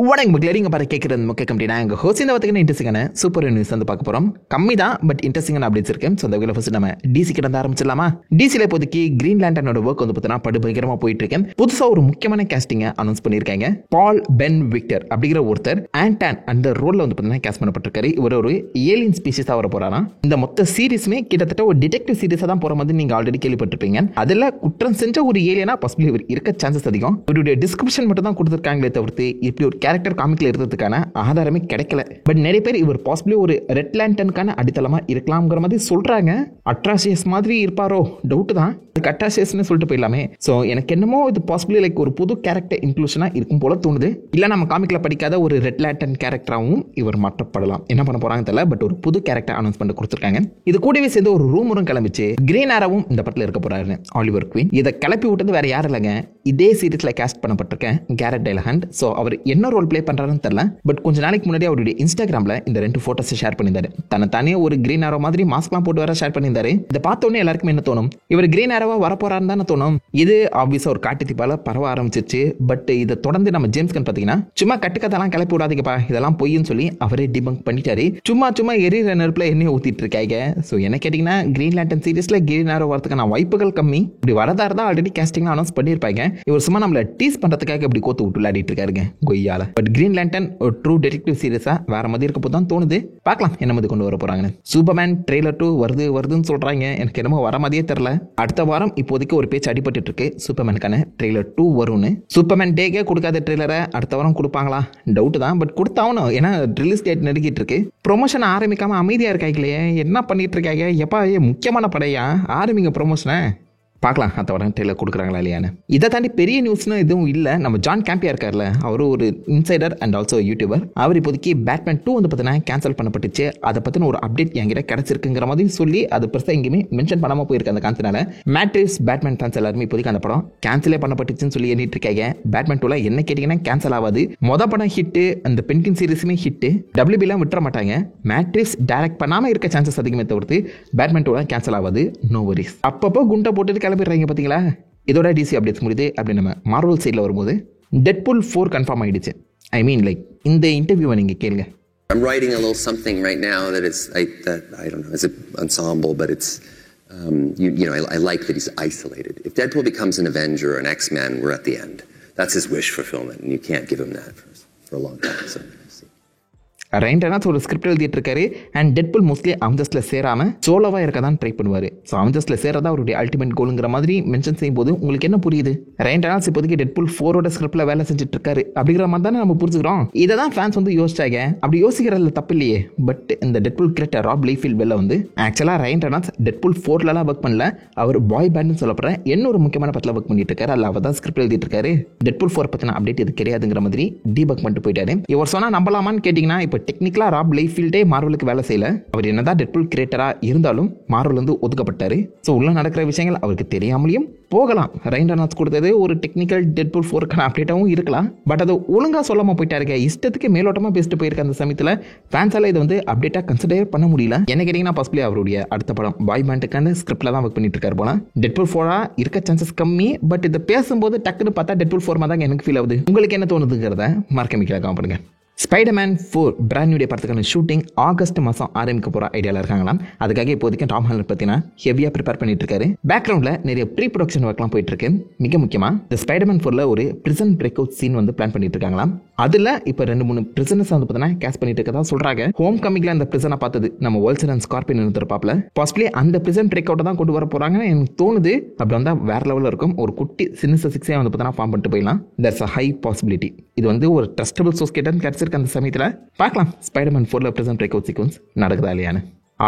வணக்கம் மக்களே, நீங்க பாரு கேட்கறது முக்கிய கம்பெனி எங்க ஹோஸ்ட் இந்த வாரத்துக்கு இன்ட்ரெஸ்டிங்கான சூப்பர் நியூஸ் வந்து பார்க்க போறோம். கம்மி தான் பட் இன்ட்ரெஸ்டிங்கான அப்டேட்ஸ் இருக்கு. ஸோ அந்த வகையில் ஃபர்ஸ்ட் நம்ம டிசி கிட்ட வந்து ஆரம்பிச்சிடலாமா? டிசியில் இப்போதைக்கு கிரீன் லேண்டனோட ஒர்க் வந்து பார்த்தீங்கன்னா படுபயங்கரமாக போயிட்டு இருக்கேன். புதுசாக ஒரு முக்கியமான கேஸ்டிங்கை அனௌன்ஸ் பண்ணியிருக்காங்க. பால் பென் விக்டர் அப்படிங்கிற ஒருத்தர் ஆண்டான் அந்த ரோலில் வந்து பார்த்தீங்கன்னா கேஸ்ட் பண்ணப்பட்டிருக்காரு. இவர் ஒரு ஏலியன் ஸ்பீஷஸாக வர போறாரா. இந்த மொத்த சீரிஸுமே கிட்டத்தட்ட ஒரு டிடெக்டிவ் சீரிஸாக தான் போற மாதிரி நீங்க ஆல்ரெடி கேள்விப்பட்டிருப்பீங்க. அதில் குற்றம் செஞ்ச ஒரு ஏலியனா பாசிபிளி இவர் இருக்க சான்சஸ் அதிகம். இவருடைய டிஸ்கிரிப்ஷன் மட்டும் தான் கொடுத்துருக்காங்களே தவிர்த்து இப்படி ஒரு கேரக்டர் காமிக்ல இருக்கிறதுக்கான ஆதாரமே கிடைக்கல. பட் நிறைய பேர் இவர் பாசிபிளி ஒரு ரெட் லேண்டனுக்கான அடித்தளமா இருக்கலாம்ங்கிற மாதிரி சொல்றாங்க. அட்ராசியஸ் மாதிரி இருப்பாரோ டவுட் தான். அட்ராசியஸ்னு சொல்லிட்டு போயிடலாமே. ஸோ எனக்கு என்னமோ இது பாசிபிளி லைக் ஒரு புது கேரக்டர் இன்க்ளூஷனா இருக்கும் போல தோணுது. இல்ல நம்ம காமிக்ல படிக்காத ஒரு ரெட் லேண்டன் கேரக்டராகவும் இவர் மாற்றப்படலாம். என்ன பண்ண போறாங்க தெரியல. பட் ஒரு புது கேரக்டர் அனௌன்ஸ் பண்ணி கொடுத்துருக்காங்க. இது கூடவே சேர்ந்து ஒரு ரூமரும் கிளம்பிச்சு. கிரீன் ஆரோவும் இந்த படத்தில் இருக்க போறாரு ஆலிவர் குயின். இதை கிளப்பி விட்டது வேற யாரும் இல்லைங்க, இதே சீரிஸ்ல கேஸ்ட் பண்ணப்பட்டிருக்கேன் கேரட் டெலஹண்ட். ஸோ அவர் என்ன ரோல் பிளே பண்றாருன்னு தெரியல. பட் கொஞ்ச நாளைக்கு முன்னாடி அவருடைய இன்ஸ்டாகிராம்ல இந்த 2 போட்டோஸ் ஷேர் பண்ணியிருந்தாரு. தனியே ஒரு கிரீன் ஆரோ மாதிரி மாஸ்க்லாம் போட்டு வர ஷேர் பண்ணியிருந்தாரு. இதை பார்த்த உடனே எல்லாருக்கும் என்ன தோணும், இவர் கிரீன் ஆரோவா வரப்போறாருன்னு தானே தோணும். இது ஆப்வியஸா ஒரு காட்டு தீப்பால பரவ ஆரம்பிச்சிருச்சு. பட் இதை தொடர்ந்து நம்ம ஜேம்ஸ் கன் பாத்தீங்கன்னா சும்மா கட்டுக்கதெல்லாம் கிளப்பி விடாதீங்கப்பா, இதெல்லாம் பொய்ன்னு சொல்லி அவரே டிபங்க் பண்ணிட்டாரு. சும்மா எரியிற நெருப்புல எண்ணெய் ஊத்திட்டு இருக்காங்க. ஸோ என்ன கேட்டீங்கன்னா கிரீன் லேண்டன் சீரிஸ்ல கிரீன் ஆரோ வரதுக்கான வாய்ப்புகள் கம்மி. இப்படி வரதா இருந்தா ஆல்ரெடி கேஸ்டிங் அனௌன்ஸ் பண்ணியிருப்பாங்க. இவர் சும்மா நம்மள டீஸ் பண்றதுக்காக இப்படி கோத்து விட்டு விளையாடிட்டு இருக்காருங்க கொய்யால. பட் கிரீன் லேண்டன் ஒரு ட்ரூ டிடெக்டிவ் சீரிஸா வேற மாதிரி இருக்க போது தான் தோணுது. பார்க்கலாம் என்ன மாதிரி கொண்டு வர போறாங்கன்னு. சூப்பர்மேன் ட்ரெய்லர் 2 வருதுன்னு சொல்றாங்க. எனக்கு என்னமோ வர மாதிரியே தெரியல. அடுத்த வாரம் இப்போதைக்கு ஒரு பேச்சு அடிபட்டு இருக்கு. சூப்பர்மேனுக்கான ட்ரெய்லர் 2 வரும்னு. சூப்பர்மேன் டேக்கே கொடுக்காத ட்ரெய்லரை அடுத்த வாரம் கொடுப்பாங்களா டவுட் தான். பட் கொடுத்தாவணும், ஏன்னா ரிலீஸ் டேட் நெருங்கிட்டு இருக்கு. ப்ரொமோஷன் ஆரம்பிக்காம அமைதியா இருக்காங்களே, என்ன பண்ணிட்டு இருக்காங்க? எப்பா முக்கியமான படையா ஆரம்பிங்க ப்ரொமோஷனை. பார்க்கலாம் அடுத்த வாரம் ட்ரெய்லர் கொடுக்குறாங்களா இல்லையான்னு. இதை தாண்டி பெரிய நியூஸ்னு எதுவும் இல்லை. நம்ம ஜான் கேம்பியா இருக்கார்ல, அவரும் ஒரு இன்சைடர் அண்ட் ஆல்சோ யூடியூபர். அவர் இப்போதைக்கு பேட்மேன் 2 வந்து பார்த்தீங்கன்னா கேன்சல் பண்ணப்பட்டுச்சு. அதை பற்றின ஒரு அப்டேட் என்கிட்ட கிடைச்சிருக்குங்கிற மாதிரி சொல்லி அது பெருசாக எங்கேயுமே மென்ஷன் பண்ணாமல் போயிருக்கு. அந்த காரணத்தினால மேட்ரிக்ஸ் பேட்மேன் ஃபேன்ஸ் எல்லாருமே இப்போதைக்கு அந்த படம் கேன்சலே பண்ணப்பட்டுச்சுன்னு சொல்லி எண்ணிட்டு இருக்காங்க. பேட்மேன் 2 என்ன கேட்டிங்கன்னா கேன்சல் ஆகாது. படம் ஹிட்டு, அந்த பென்கின் சீரிஸுமே ஹிட்டு. WBலாம் விட்டுற மாட்டாங்க. மேட்ரிக்ஸ் டைரக்ட் பண்ணாமல் இருக்க சான்சஸ் அதிகமே தவிர்த்து பேட்மேன் 2 கேன்சல் ஆகாது. No worries. அப்பப்போ குண்டை போட்டுட்டு கிளம்பிடுறாங்க பார்த்தீங்களா. இதோட டிசி அப்டேட்ஸ் முடியுது. அப்படி நம்ம மார்வல் சைடில் வரும்போது டெட்பூல் 4 கன்ஃபார்ம் ஆயிடுச்சு. ஐ மீன் லைக் இந்த இன்டர்வியூவை நீங்கள் கேளுங்க. I'm writing a little something right now that is that I don't know, it's an ensemble, but it's I like that he's isolated. If Deadpool becomes an Avenger or an X-Men, we're at the end. That's his wish fulfillment, and you can't give him that for a long time. So ரைண்டனா ஒரு script எழுதிட்டு இருக்காரு. And Deadpool mostly அவெஞ்சர்ஸ்ல சேராம சோலோவா இருக்க தான் try பண்ணுவாரு. So அவெஞ்சர்ஸ்ல சேரதா அவருடைய ultimate கோலுங்கிற மாதிரி mention செய்யும் போது உங்களுக்கு என்ன புரியுது? ரைண்டனாஸ் இப்போதைக்கு டெட்பூல் 4ஓட ஸ்கிரிப்ட்ல வேலை செஞ்சுட்டு இருக்காரு அப்படிங்கிற மாதிரி தானே நம்ம புரிஞ்சுக்கிறோம். இதை தான் ஃபேன்ஸ் வந்து யோசிச்சாங்க. அப்படி யோசிக்கிறதுல தப்பு இல்லையே. பட் இந்த டெட்பூல் கிரியேட்டர் ராப் லைஃபீல்ட் வெளில வந்து ஆக்சுவலா ரைண்டனாஸ் டெட்பூல் 4லலாம் ஒர்க் பண்ணல. அவர் பாய் பேண்ட்னு சொல்லப்படுற இன்னொரு முக்கியமான படத்தில் ஒர்க் பண்ணிட்டு இருக்காரு. அதில் அவர் தான் ஸ்கிரிப்ட் எழுதிட்டு இருக்காரு. டெட்பூல் 4 பத்தின அப்டேட் இது கிடையாதுங்கிற மாதிரி டீபக் பண்ணிட்டு போயிட்டாரு. இவர் சொன்னா நம்பலாமான்னு கேட்டீங்கன்னா இப்போ டெக்னிக்கலா ராப் லைஃபீல்டே மார்வலுக்கு வேலை செய்யல. அவர் என்னதான் டெட்பூல் கிரியேட்டரா இருந்தாலும் மார்வல் வந்து ஒதுக்கப்பட்டாரு. ஸோ உள்ள நடக்கிற விஷயங்கள் அவருக்கு தெரியாமலையும் போகலாம். ரைண்டனாஸ் கொடுத்தது ஒரு டெக்னிக்கல் டெட்பூல் 4க்கான அப்டேட்டாகவும் இருக்கலாம். பட் அது ஒழுங்கா சொல்லாம போயிட்டாருங்க. இஷ்டத்துக்கு மேலோட்டமா பேசிட்டு போயிருக்க அந்த சமயத்தில் ஃபேன்ஸால இதை வந்து அப்டேட்டா கன்சிடர் பண்ண முடியல. என்ன கேட்டீங்கன்னா பாசிபிளி அவருடைய அடுத்த படம் பாய் பேண்டுக்கான ஸ்கிரிப்ட்ல தான் ஒர்க் பண்ணிட்டு இருக்காரு போல. டெட்பூல் 4 இருக்க சான்சஸ் கம்மி. பட் இதை பேசும்போது டக்குன்னு பார்த்தா டெட்பூல் 4 தான் எனக்கு ஃபீல் ஆகுது. உங்களுக்கு என்ன தோணுதுங்கிறத மறக்காம கீழே கமெண்ட் பண்ணுங்க. ஸ்பைடர்மேன் 4 பிராண்ட் நியூ படத்துக்கான ஷூட்டிங் ஆகஸ்ட் மாதம் ஆரம்பிக்க போகிற ஐடியாவில் இருக்காங்களாம். அதுக்காக இப்போதைக்கு டாம் ஹாலண்ட் பார்த்தீங்கன்னா ஹெவியாக ப்ரிப்பேர் பண்ணிட்டு இருக்காரு. பேக்ரவுண்டில் நிறைய ப்ரீ ப்ரொடக்ஷன் ஒர்க்லாம் போயிட்டு இருக்கு. மிக முக்கியமாக இந்த ஸ்பைடர்மேன் 4ல ஒரு பிரிசன் பிரேக் அவுட் சீன் வந்து பிளான் பண்ணிட்டு இருக்காங்களாம். அதில் இப்போ 2-3 பிரிசனர்ஸ் வந்து பார்த்தீங்கன்னா கேஸ் பண்ணிட்டு இருக்கதா சொல்றாங்க. ஹோம் கமிங்ல அந்த பிரிசனை பார்த்தது நம்ம வேர்ல்ட்ஸ் அண்ட் ஸ்கார்பியன் இருந்திருப்பாப்ல. பாசிபிளி அந்த பிரிசன் பிரேக் அவுட்டை தான் கொண்டு வர போறாங்கன்னு எனக்கு தோணுது. அப்படி வந்தால் வேற லெவலில் இருக்கும். ஒரு குட்டி சின்ன சிக்ஸே வந்து பார்த்தீங்கன்னா ஃபார்ம் பண்ணிட்டு போயிடலாம். That's a high possibility. இது வந்து ஒரு ட்ரஸ்டபிள் சோர்ஸ் கிட்ட கிடைச்சிருக்கு அந்த சமயத்தில். பார்க்கலாம் ஸ்பைடர்மேன் 4ல பிரசன்ட் பிரேக் அவுட் சீக்வன்ஸ் நடக்குதா இல்லையான்னு.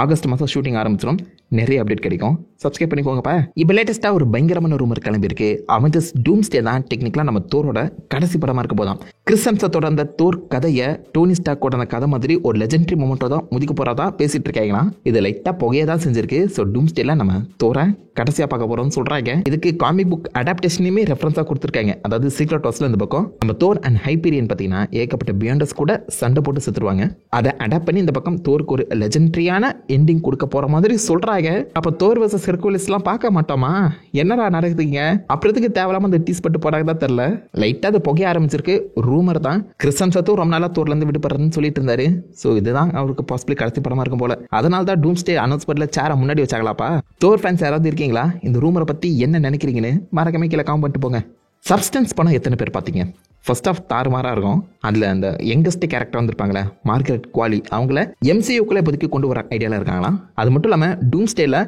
ஆகஸ்ட் மாதம் ஷூட்டிங் ஆரம்பிச்சிடும். நிறைய அப்டேட் கிடைக்கும். சப்ஸ்கிரைப் பண்ணிக்கோங்கப்பா. இப்போ லேட்டஸ்ட்டாக ஒரு பயங்கரமான ரூமர் கிளம்பியிருக்கு. அவெஞ்சர்ஸ் டூம்ஸ்டே தான் டெக்னிக்கலாக நம்ம தோரோட கடைசி படமாக இருக்க போதாம். கிறிஸ் ஹெம்ஸ்வொர்த்தோட அந்த தோர் கதையை டோனி ஸ்டார்க்கோட அந்த கதை மாதிரி ஒரு லெஜெண்டரி மொமெண்ட்டோ தான் முதிக்க போகிறதா பேசிட்டு இருக்காங்களா. இது லைட்டாக புகையை தான் செஞ்சிருக்கு. ஸோ டூம்ஸ்டேல நம்ம தோரை கடைசியாக பார்க்க போகிறோம்னு சொல்கிறாங்க. இதுக்கு காமிக் புக் அடாப்டேஷனையுமே ரெஃபரன்ஸாக கொடுத்துருக்காங்க. அதாவது சீக்ரெட் வார்ஸ்ல இந்த பக்கம் நம்ம தோர் அண்ட் ஹைபீரியன் பார்த்தீங்கன்னா ஏகப்பட்ட பியாண்டர்ஸ் கூட சண்டை போட்டு செத்துருவாங்க. அதை அடாப்ட் பண்ணி இந்த பக்கம் தோருக்கு ஒரு லெஜெண்டரியான எண்டிங் கொடுக்க போகிற மாதிரி சொல்கிறாங்க. என்னடாங்க அப்ப தோர் வர்சஸ் ஹெர்குலிஸ்லாம் பார்க்க மாட்டோமா? என்னடா நடக்குதுங்க? அப்புறத்துக்கு தேவையில்லாம அந்த டீஸ் பட்டு போடாங்க தான் தெரியல. லைட்டா அது புகைய ஆரம்பிச்சிருக்கு. ரூமர் தான் கிறிஸ் ஹெம்ஸ்வொர்த் ரொம்ப நாளா தோர்ல இருந்து விடுபடுறதுன்னு சொல்லிட்டு இருந்தாரு. சோ இதுதான் அவருக்கு பாசிபிளி கடைசி படமா இருக்கும் போல. அதனால தான் டூம்ஸ்டே அனௌன்ஸ்மெண்ட்ல சேரை முன்னாடி வச்சாங்களாப்பா. தோர் ஃபேன்ஸ் யாராவது இருக்கீங்களா? இந்த ரூமரை பத்தி என்ன நினைக்கிறீங்கன்னு மறக்காம கீழே காமெண்ட் பண்ணிட்டு போங்க. சப்ஸ்டன்ஸ் படம் எத்தனை பேர் பார்த்தீங்க? ஃபர்ஸ்ட் ஆஃப் தாறுமாறாக இருக்கும். அதில் அந்த யங்கஸ்ட் கேரக்டர் வந்திருப்பாங்களே மார்கரெட் குவாலி, அவங்கள MCUக்குள்ளே இப்போதைக்கு கொண்டு வர ஐடியாவில் இருக்காங்களாம். அது மட்டும் இல்லாமல் டூம்ஸ்டேல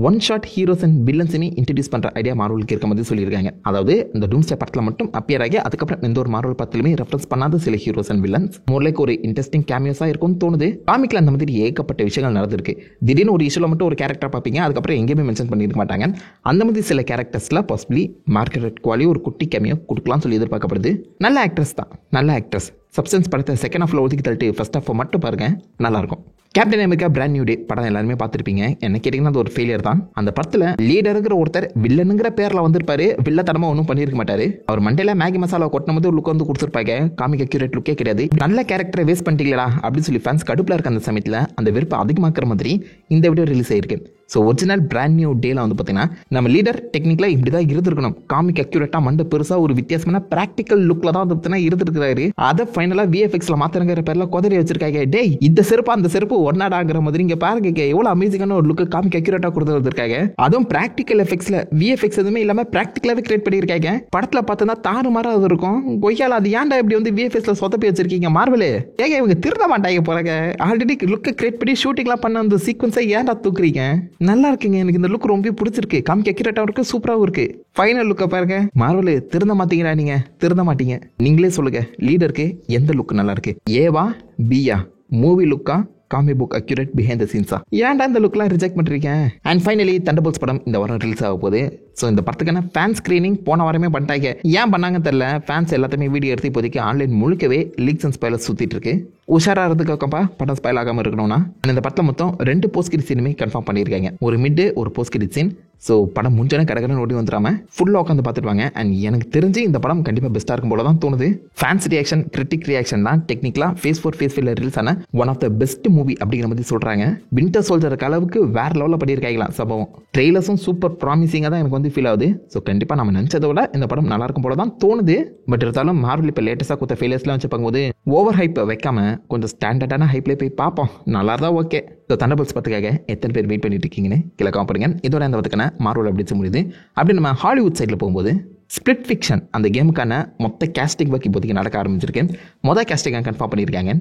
ஒன் ஷாட் ஹீரோஸ் அண்ட் வில்லன்ஸுமே இன்ட்ரடியூஸ் பண்ணுற ஐடியா மார்வலுக்கு இருக்க மாதிரி சொல்லியிருக்காங்க. அதாவது இந்த டூம்ஸ்டே படத்தில் மட்டும் அப்பியர் ஆகி அதுக்கப்புறம் எந்த ஒரு மார்வல் படத்திலுமே ரெஃபரன்ஸ் பண்ணாத சில ஹீரோஸ் அண்ட் வில்லன்ஸ் மோர்லைக்கு ஒரு இன்ட்ரெஸ்டிங் கேமியோஸாக இருக்கும்னு தோணுது. காமிக்கில் அந்த மாதிரி ஏகப்பட்ட விஷயங்கள் நடந்திருக்கு. திடீர்னு ஒரு இஷ்யூவில் மட்டும் ஒரு கேரக்டர் பார்ப்பீங்க, அதுக்கப்புறம் எங்கேயுமே மென்ஷன் பண்ணியிருக்க மாட்டாங்க. அந்த மாதிரி சில கேரக்டர்ஸில் பாசிபிளி மார்கரெட் குவாலி ஒரு குட்டி கேமியோ கொடுக்கலாம்னு சொல்லி எதிர்பார்க்கப்படுது. நல்ல ஆக்ட்ரஸ் தான், நல்ல ஆக்ட்ரஸ். சப்ஸ்டன்ஸ் படத்தை செகண்ட் ஹாஃப்ல ஒதுக்கி தள்ளிட்டு ஃபர்ஸ்ட் ஹாஃப் மட்டும் பாருங்க, நல்லாயிருக்கும். Captain America brand new day படம் எல்லாருமே பார்த்துருப்பீங்க. என்ன கேட்டிங்கன்னா அது ஒரு ஃபெயிலியர் தான். அந்த படத்தில் லீடருங்கிற ஒருத்தர் வில்லனுங்கிற பேரில் வந்திருப்பாரு, வில்லத்தனமாக ஒன்றும் பண்ணியிருக்க மாட்டாரு. அவர் மண்டையில மேகி மசாலா கொட்டின போது ஒரு லுக் வந்து கொடுத்துருப்பாங்க. காமிக் அக்யூரேட் லுக்கே கிடையாது. நல்ல கேரக்டரை வேஸ்ட் பண்ணிட்டீங்களா அப்படின்னு சொல்லி ஃபேன்ஸ் கடுப்பில் இருக்க அந்த சமயத்தில் அந்த வெறுப்பு அதிகமாக்குற மாதிரி இந்த வீடியோ ரிலீஸ் ஆயிருக்கு. ஸோ ஒரிஜினல் பிராண்ட் நியூ டேல வந்து பார்த்தீங்கன்னா நம்ம லீடர் டெக்னிக்கலாக இப்படி தான் இருந்திருக்கணும். காமிக் அக்யூரேட்டாக மண்டை பெருசாக ஒரு வித்தியாசமான ப்ராக்டிக்கல் லுக்கில் தான் வந்து பார்த்தீங்கன்னா இருந்திருக்கிறாரு. அதை ஃபைனலாக VFXல மாத்திரங்கிற பேரில் குதிரை வச்சிருக்காங்க. டேய் இந்த செருப்பு அந்த செருப்பு ஒன்னாடாங்கிற மாதிரி இங்கே பாருங்க எவ்வளோ அமேசிங்கான ஒரு லுக்கு காமிக் அக்யூரேட்டாக கொடுத்து வந்திருக்காங்க. அதுவும் ப்ராக்டிக்கல் எஃபெக்ட்ஸில் VFX எதுவுமே இல்லாமல் ப்ராக்டிக்கலாகவே கிரியேட் பண்ணியிருக்காங்க. படத்தில் பார்த்தா தாறுமாறாக அது இருக்கும். கொய்யால அது ஏன்டா இப்படி வந்து VFXல சொதப்பி வச்சிருக்கீங்க மார்வலே? ஏங்க இவங்க திருந்த மாட்டாங்க போறாங்க. ஆல்ரெடி லுக்கை கிரியேட் பண்ணி ஷூட்டிங்லாம் பண்ண அந்த சீக்வன்ஸை ஏன்டா தூக்குறீங்க? நல்லா இருக்குங்க, எனக்கு இந்த லுக் ரொம்ப பிடிச்சிருக்கு. காமிக் அக்யூரேட்டாகவும் இருக்கு, சூப்பராகவும் இருக்கு. ஃபைனல் லுக்கை பாருங்க. மார்வல் திருந்த மாட்டீங்களா? நீங்க திருந்த மாட்டீங்க. நீங்களே சொல்லுங்க, லீடருக்கு எந்த லுக் நல்லா இருக்கு? ஏவா பியா? மூவி லுக்கா comic book accurate behind the சீன்ஸா? ஏன்டா இந்த லுக்லாம் ரிஜெக்ட் பண்ணிருக்கீங்க? அண்ட் ஃபைனலி தண்டர்போல்ட்ஸ் படம் இந்த வாரம் ரிலீஸ் ஆக போகுது. ஸோ இந்த படத்துக்கான ஃபேன் ஸ்க்ரீனிங் போன வாரமே பண்ணிட்டாங்க. ஏன் பண்ணாங்கன்னு தெரியல. ஃபேன்ஸ் எல்லாத்தையுமே வீடியோ எடுத்து இப்போதைக்கு ஆன்லைன் முழுக்கவே லீக்ஸ் அண்ட் ஸ்பாயிலர்ஸ் சுற்றிட்டு இருக்கு. உஷாரா இருந்துக்கப்பா படம் ஸ்பாயில் ஆகாமல் இருக்கணும்னா. இந்த படத்தில் மொத்தம் 2 போஸ்ட் கிரெடிட் சீனுமே கன்ஃபார்ம் பண்ணியிருக்காங்க. ஒரு மிட், ஒரு போஸ்ட் கிரெடிட் சீன். ஸோ படம் முடிஞ்சோடனே கடற்கரை ஓடி வந்துடாம ஃபுல்லாக உட்காந்து பார்த்துருவாங்க. அண்ட் எனக்கு தெரிஞ்சு இந்த படம் கண்டிப்பாக பெஸ்ட்டாக இருக்கும் போல தான் தோணுது. ஃபேன்ஸ் ரியாக்ஷன், கிரிட்டிக் ரியாக்ஷன் தான் டெக்னிக்கலாக ஃபேஸ் 4 ஃபேஸ் 5 ரிலீஸ் ஆன one of the best movie அப்படிங்கிற மாதிரி சொல்கிறாங்க. வின்டர் சோல்ஜருக்கு அளவுக்கு வேற லெவலில் பண்ணியிருக்காங்களாம் சம்பவம். ட்ரெய்லர்ஸும் சூப்பர் ப்ராமிசிங்காக தான் எனக்கு வந்து ஃபீல் ஆகுது. ஸோ கண்டிப்பாக நம்ம நினச்சதை விட இந்த படம் நல்லா இருக்கும் போல தான் தோணுது. பட் இருந்தாலும் மார்வல் இப்போ லேட்டஸ்ட்டாக கொடுத்த ஃபெயிலியர்ஸ்லாம் வச்சு பார்க்கும்போது ஓவர் ஹைப்பை வைக்காம கொஞ்சம் ஸ்டாண்டர்டான ஹைப்லேயே போய் பார்ப்போம். நல்லா தான் ஓகே. ஸோ தண்டர்போல்ட்ஸ் படத்துக்காக எத்தனை பேர் வெயிட் பண்ணிட்டு இருக்கீங்கன்னு கீழே காமெண்ட் பண்ணுங்க. இதோட அந்த படத்துக்கான மார்வல் அப்டேட்ஸ் முடியுது. அப்படி நம்ம ஹாலிவுட் சைடில் போகும்போது ஸ்பிளிட் ஃபிக்ஷன் அந்த கேமுக்கான மொத்த கேஸ்டிங் ஒர்க் இப்போதைக்கு நடக்க ஆரம்பிச்சிருக்கேன். மொதல் கேஸ்டிங் கன்ஃபார்ம் பண்ணியிருக்காங்க.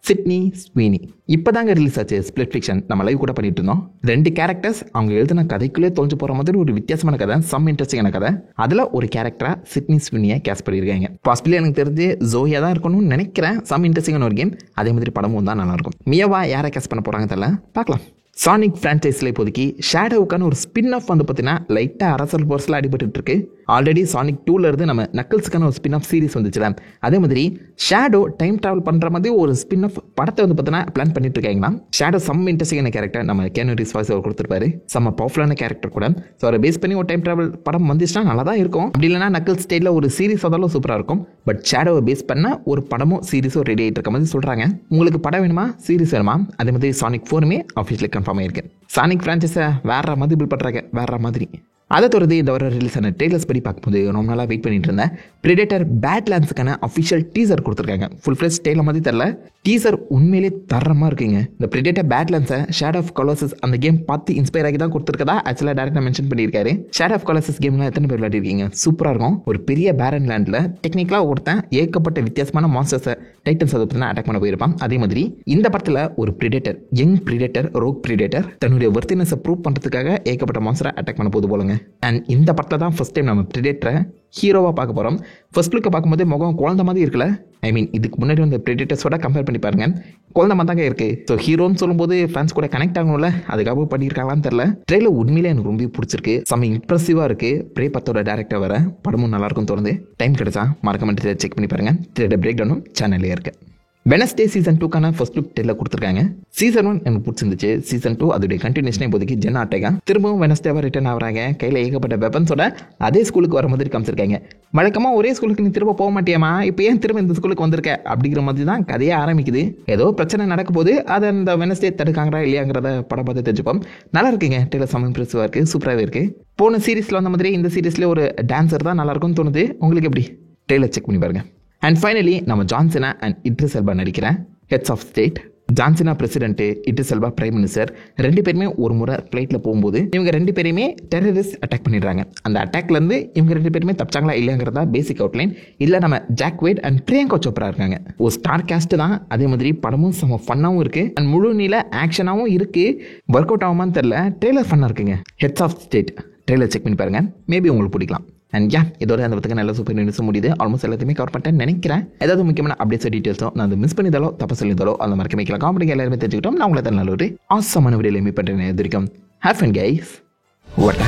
Sydney Sweeney. இப்போ தாங்க ரிலீஸ் ஆச்சு ஸ்பிளிட் ஃபிக்ஷன். நம்ம லைவ் கூட பண்ணிட்டு இருந்தோம். 2 கேரக்டர்ஸ் அவங்க எழுதின கதைக்குள்ளே தொலைஞ்சு போகிற மாதிரி ஒரு வித்தியாசமான கதை, சம் இன்ட்ரெஸ்டிங்கான கதை. அதில் ஒரு கேரக்டராக சிட்னி ஸ்வீனியை கேஸ்ட் பண்ணியிருக்காங்க. பாசிபிளி எனக்கு தெரிஞ்சு ஜோயா தான் இருக்கணும்னு நினைக்கிறேன். சம் இன்ட்ரெஸ்டிங்கான ஒரு கேம். அதே மாதிரி படமும் தான் நல்லாயிருக்கும். மியாவா யாரை கேஸ்ட் பண்ண போகிறாங்க தெரியல, பார்க்கலாம். சானிக் ஃப்ரான்ச்சைஸில் இப்போதைக்கு ஷேடோவுக்கான ஒரு ஸ்பின் ஆஃப் வந்து பார்த்தீங்கன்னா லைட்டாக அரசல் போர்ஸில் அடிபட்டு இருக்கு. ஆல்ரெடி சானிக் 2ல இருந்து நம்ம நக்கல்ஸுக்கான ஒரு ஸ்பின் ஆஃப் சீரிஸ் வந்துச்சுல. அதே மாதிரி ஷேடோ டைம் ட்ராவல் பண்ணுற மாதிரி ஒரு ஸ்பின் ஆஃப் படத்தை வந்து பார்த்தீங்கன்னா பிளான் பண்ணிட்டு இருக்காங்கன்னா. ஷேடோ செம்ம இன்ட்ரெஸ்டிங்கான கேரக்டர். நம்ம கேனோ ரீவ்ஸ் வாய்ஸ் அவர் கொடுத்துருப்பாரு. செம்ம பவர்ஃபுல்லான கேரக்டர் கூட. ஸோ அவரை பேஸ் பண்ணி ஒரு டைம் ட்ராவல் படம் வந்துச்சுன்னா நல்லா தான் இருக்கும். அப்படி இல்லைனா நக்கல் ஸ்டைலில் ஒரு சீரிஸ் வந்தாலும் சூப்பராக இருக்கும். பட் ஷேடோவை பேஸ் பண்ண ஒரு படமும் சீரிஸும் ரெடி ஆகிட்டு இருக்க மாதிரி சொல்கிறாங்க. உங்களுக்கு படம் வேணுமா, சீரிஸ் வேணுமா? அதே மாதிரி சானிக் 4மே ஆஃபீஸில் கன்ஃபார்ம் ஆயிருக்கு. சானிக் ஃப்ரான்ச்சைஸை வேற மாதிரி பில்ட் பண்ணுறாங்க, வேற மாதிரி. அதை தொடர்ந்து இந்த வாரம் ரிலீஸ் ஆன ட்ரெய்லர்ஸ் படி பார்க்கும்போது ரொம்ப நாளாக வெயிட் பண்ணிட்டு இருந்தேன். பிரெடேட்டர் பேட்லேண்ட்ஸுக்கான அஃபிஷியல் டீசர் கொடுத்துருக்காங்க. ஃபுல் ஃப்ளெஜ் ட்ரெய்லர் மாதிரி தெரில, டீசர் உண்மையிலே தரமாக இருக்குங்க. இந்த பிரெடேட்டர் பேட்லேண்ட்ஸை ஷேடோ ஆஃப் கொலோசஸ் அந்த கேம் பார்த்து இன்ஸ்பயர் ஆகி தான் கொடுத்துருக்கதா ஆக்சுவலாக டேரக்டாக மென்ஷன் பண்ணியிருக்காரு. ஷேடோ ஆஃப் கொலோசஸ் கேம்லாம் எத்தனை பேர் விளையாடிருக்கீங்க? சூப்பராக இருக்கும். ஒரு பெரிய பேரன் லேண்டில் டெக்னிக்கலாக ஒருத்தன் ஏகப்பட்ட வித்தியாசமான மான்ஸ்டர்ஸை டைட்டன்ஸ் அதை பற்றி அட்டாக் பண்ண போயிருப்பான். அதே மாதிரி இந்த படத்தில் ஒரு predator, young predator, rogue predator தன்னுடைய வர்த்தினஸை ப்ரூவ் பண்ணுறதுக்காக ஏகப்பட்ட மான்ஸ்டரை அட்டாக் பண்ண போது போலங்க. அண்ட் இந்த படத்தில் தான் ஃபர்ஸ்ட் டைம் நம்ம பிரெடேட்டரை ஹீரோவாக பார்க்க போகிறோம். ஃபர்ஸ்ட் லுக்கை பார்க்கும்போது முகம் குழந்தை மாதிரி இருக்குல்ல. ஐ மீன் இதுக்கு முன்னாடி வந்து பிரெடேட்டர்ஸோட கம்பேர் பண்ணி பாருங்க, குழந்தை மாதிரி தாங்க இருக்குது. ஸோ ஹீரோன்னு சொல்லும்போது ஃபேன்ஸ் கூட கனெக்ட் ஆகணும்ல, அதுக்காக பண்ணியிருக்காங்களான்னு தெரில. ட்ரெயிலர் உண்மையிலே எனக்கு ரொம்ப பிடிச்சிருக்கு. செம்ம இம்ப்ரெசிவாக இருக்குது. பிரே பத்தோட டேரக்டர் வர படமும் நல்லாயிருக்கும் தோணுது. டைம் கிடைச்சா மறக்காம செக் பண்ணி பாருங்கள். பிரேக் டவுனும் சேனல்லே இருக்குது. வெனஸ்டே சீசன் 2க்கான ஃபர்ஸ்ட் லுக் டெல்ல கொடுத்துருக்காங்க. சீசன் 1 எனக்கு பிடிச்சிருந்துச்சு. சீசன் 2 அதோடைய கண்டினியூஷனே இப்போதைக்கு ஜென் ஆர்டெகா திரும்பவும் வெனஸ்டேவா ரிட்டர்ன் ஆகிறாங்க. கையில் ஏகப்பட்ட வெப்பன்ஸோட அதே ஸ்கூலுக்கு வர மாதிரி காமிச்சிருக்காங்க. வழக்கமாக ஒரே ஸ்கூலுக்கு நீ திரும்ப போக மாட்டியாமா, இப்போ ஏன் திரும்ப இந்த ஸ்கூலுக்கு வந்திருக்க அப்படிங்கிற மாதிரி தான் கதையே ஆரம்பிக்குது. ஏதோ பிரச்சனை நடக்க போது அதை அந்த வெனஸ்டே தடுக்காங்களா இல்லையாங்கிறத படம் பார்த்து தெரிஞ்சுப்போம். நல்லா இருக்குங்க, டெய்லர் செம்ம இம்ப்ரெசிவாக இருக்குது, சூப்பராகவே இருக்குது. போன சீரீஸில் வந்த மாதிரி இந்த சீரீஸ்லேயே ஒரு டான்ஸர் தான் நல்லா இருக்கும்னு தோணுது. உங்களுக்கு எப்படி? டெய்லர் செக் பண்ணி பாருங்க. அண்ட் ஃபைனலி நம்ம ஜான்சினா அண்ட் இட்ரிஸ் எல்பா நடிக்கிறேன் Heads of State. John Cena president, Idris Elba prime minister. ரெண்டு பேருமே ஒரு முறை ஃப்ளைட்டில் போகும்போது இவங்க ரெண்டு பேரையுமே டெரரிஸ்ட் அட்டாக் பண்ணிடுறாங்க. அந்த அட்டாக்லேருந்து இவங்க ரெண்டு பேருமே தப்பிச்சாங்களா இல்லையாங்கிறதா பேசிக் அவுட்லைன். இல்லை நம்ம Jack Quaid and Priyanka Chopra இருக்காங்க. ஒரு ஸ்டார் கேஸ்ட் தான், அதே மாதிரி படமும் செம்ம ஃபன்னாகவும் இருக்குது அண்ட் முழு நீள ஆக்ஷனாகவும் இருக்குது. ஒர்க் அவுட் ஆகுமான்னு தெரில, ட்ரெய்லர் ஃபன்னாக இருக்குங்க. Heads of State trailer check பண்ணி பாருங்கள், மேபி உங்களுக்கு பிடிக்கலாம். அண்ட் இதோட அந்த பத்துக்கு நல்ல சூப்பர் நியூஸ் முடியுது. ஆல்மோஸ்ட் எல்லாத்தையுமே கவர் பண்ணிட்டேன்னு நினைக்கிறேன். ஏதாவது முக்கியமான அப்டேட்ஸ் டீட்டெயில்ஸோ நான் அதை மிஸ் பண்ணிதாலோ தப்பு சொல்லியிருந்தாலோ அந்த மாதிரி வைக்கலாம். காமெடி எல்லாருமே தெரிஞ்சுக்கிட்டோம். நான் உங்களை தான் நல்ல ஒரு ஆசமான வீடியோவில் மீட் பண்ணுறேன். இது வரைக்கும் ஹேவ் ஃபன் கைஸ். வாட்